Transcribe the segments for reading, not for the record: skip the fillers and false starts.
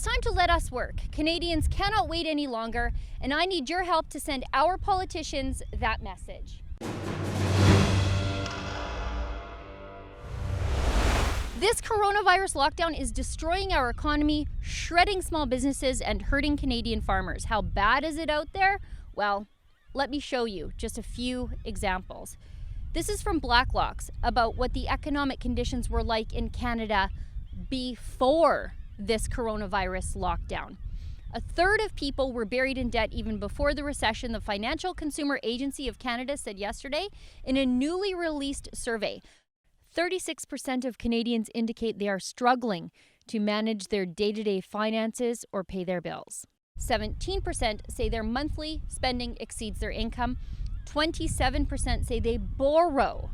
It's time to let us work. Canadians cannot wait any longer, and I need your help to send our politicians that message. This coronavirus lockdown is destroying our economy, shredding small businesses, and hurting Canadian farmers. How bad is it out there? Well, let me show you just a few examples. This is from Blacklock's about what the economic conditions were like in Canada before this coronavirus lockdown. A third of people were buried in debt even before the recession, the Financial Consumer Agency of Canada said yesterday in a newly released survey. 36% of Canadians indicate they are struggling to manage their day-to-day finances or pay their bills. 17% say their monthly spending exceeds their income. 27% say they borrow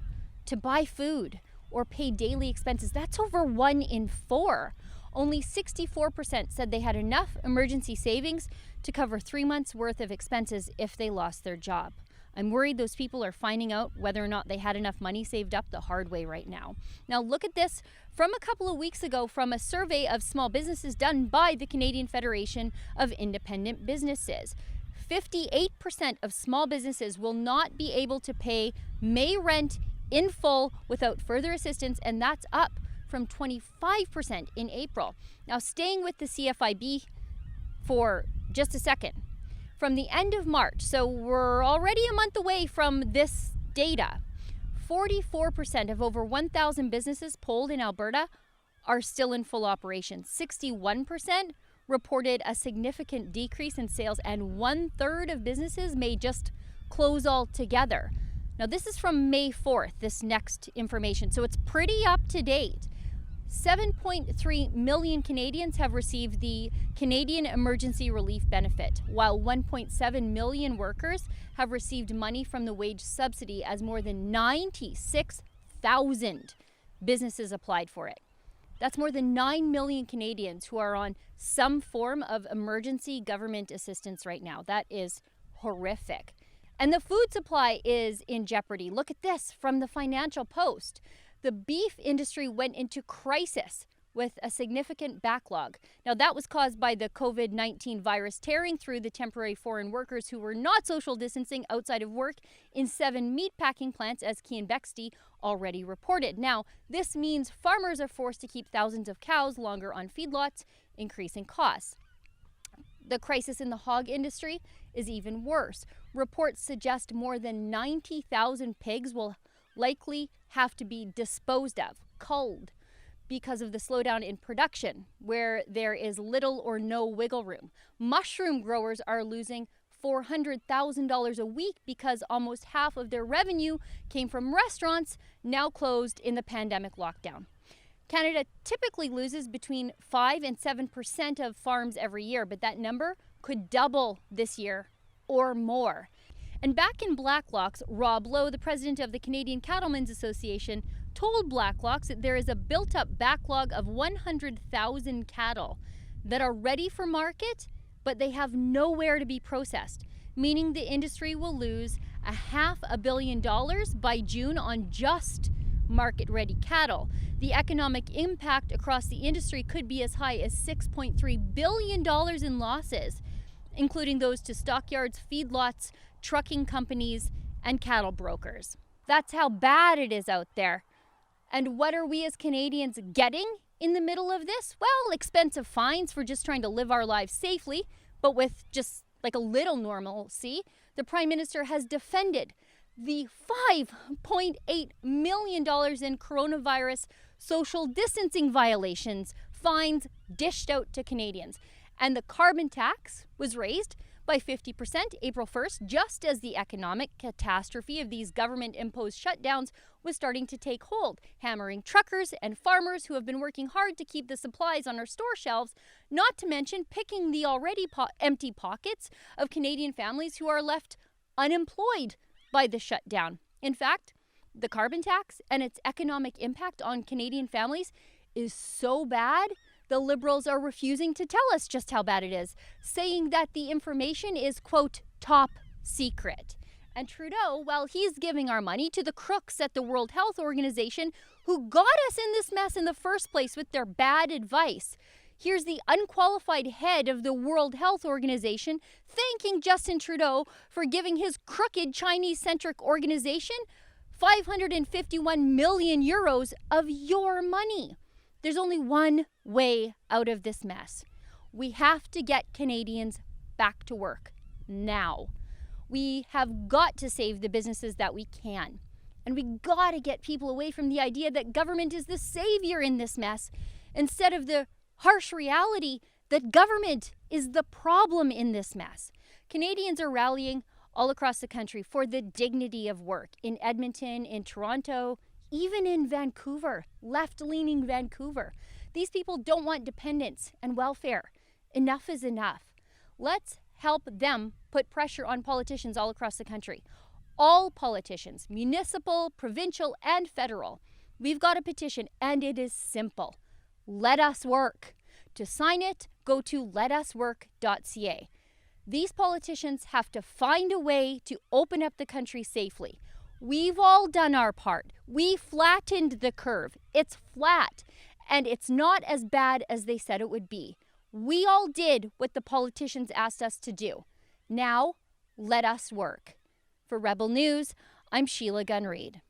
to buy food or pay daily expenses. That's over 1 in 4. Only 64% said they had enough emergency savings to cover 3 months' worth of expenses if they lost their job. I'm worried those people are finding out whether or not they had enough money saved up the hard way right now. Now look at this from a couple of weeks ago from a survey of small businesses done by the Canadian Federation of Independent Businesses. 58% of small businesses will not be able to pay May rent in full without further assistance, and that's up from 25% in April. Now staying with the CFIB for just a second. From the end of March, so we're already a month away from this data, 44% of over 1,000 businesses polled in Alberta are still in full operation. 61% reported a significant decrease in sales, and 1/3 of businesses may just close altogether. Now this is from May 4th, this next information, so it's pretty up to date. 7.3 million Canadians have received the Canadian Emergency Relief Benefit, while 1.7 million workers have received money from the wage subsidy, as more than 96,000 businesses applied for it. That's more than 9 million Canadians who are on some form of emergency government assistance right now. That is horrific. And the food supply is in jeopardy. Look at this from the Financial Post. The beef industry went into crisis with a significant backlog. Now, that was caused by the COVID-19 virus tearing through the temporary foreign workers who were not social distancing outside of work in 7 meatpacking plants, as Kean Bexty already reported. Now, this means farmers are forced to keep thousands of cows longer on feedlots, increasing costs. The crisis in the hog industry is even worse. Reports suggest more than 90,000 pigs will likely have to be disposed of, culled, because of the slowdown in production, where there is little or no wiggle room. Mushroom growers are losing $400,000 a week because almost half of their revenue came from restaurants now closed in the pandemic lockdown. Canada typically loses between 5 and 7% of farms every year, but that number could double this year or more. And back in Blacklock's, Rob Lowe, the president of the Canadian Cattlemen's Association, told Blacklock's that there is a built-up backlog of 100,000 cattle that are ready for market, but they have nowhere to be processed, meaning the industry will lose $500 million by June on just market-ready cattle. The economic impact across the industry could be as high as $6.3 billion in losses, including those to stockyards, feedlots, trucking companies, and cattle brokers. That's how bad it is out there. And what are we as Canadians getting in the middle of this? Well, expensive fines for just trying to live our lives safely, but with just like a little normalcy. The Prime Minister has defended the $5.8 million in coronavirus social distancing violations fines dished out to Canadians. And the carbon tax was raised by 50% April 1st, just as the economic catastrophe of these government-imposed shutdowns was starting to take hold, hammering truckers and farmers who have been working hard to keep the supplies on our store shelves, not to mention picking the already empty pockets of Canadian families who are left unemployed by the shutdown. In fact, the carbon tax and its economic impact on Canadian families is so bad, the Liberals are refusing to tell us just how bad it is, saying that the information is, quote, top secret. And Trudeau, well, he's giving our money to the crooks at the World Health Organization who got us in this mess in the first place with their bad advice. Here's the unqualified head of the World Health Organization thanking Justin Trudeau for giving his crooked Chinese-centric organization 551 million euros of your money. There's only one way out of this mess. We have to get Canadians back to work now. We have got to save the businesses that we can. And we got to get people away from the idea that government is the savior in this mess, instead of the harsh reality that government is the problem in this mess. Canadians are rallying all across the country for the dignity of work. In Edmonton, in Toronto, even in Vancouver, left-leaning Vancouver. These people don't want dependence and welfare. Enough is enough. Let's help them put pressure on politicians all across the country. All politicians, municipal, provincial, and federal. We've got a petition, and it is simple. Let us work. To sign it, go to letuswork.ca. These politicians have to find a way to open up the country safely. We've all done our part. We flattened the curve. It's flat, and it's not as bad as they said it would be. We all did what the politicians asked us to do. Now, let us work. For Rebel News, I'm Sheila Gunn-Reid.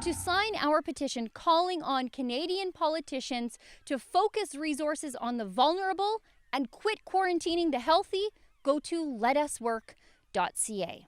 To sign our petition calling on Canadian politicians to focus resources on the vulnerable and quit quarantining the healthy, go to letuswork.ca.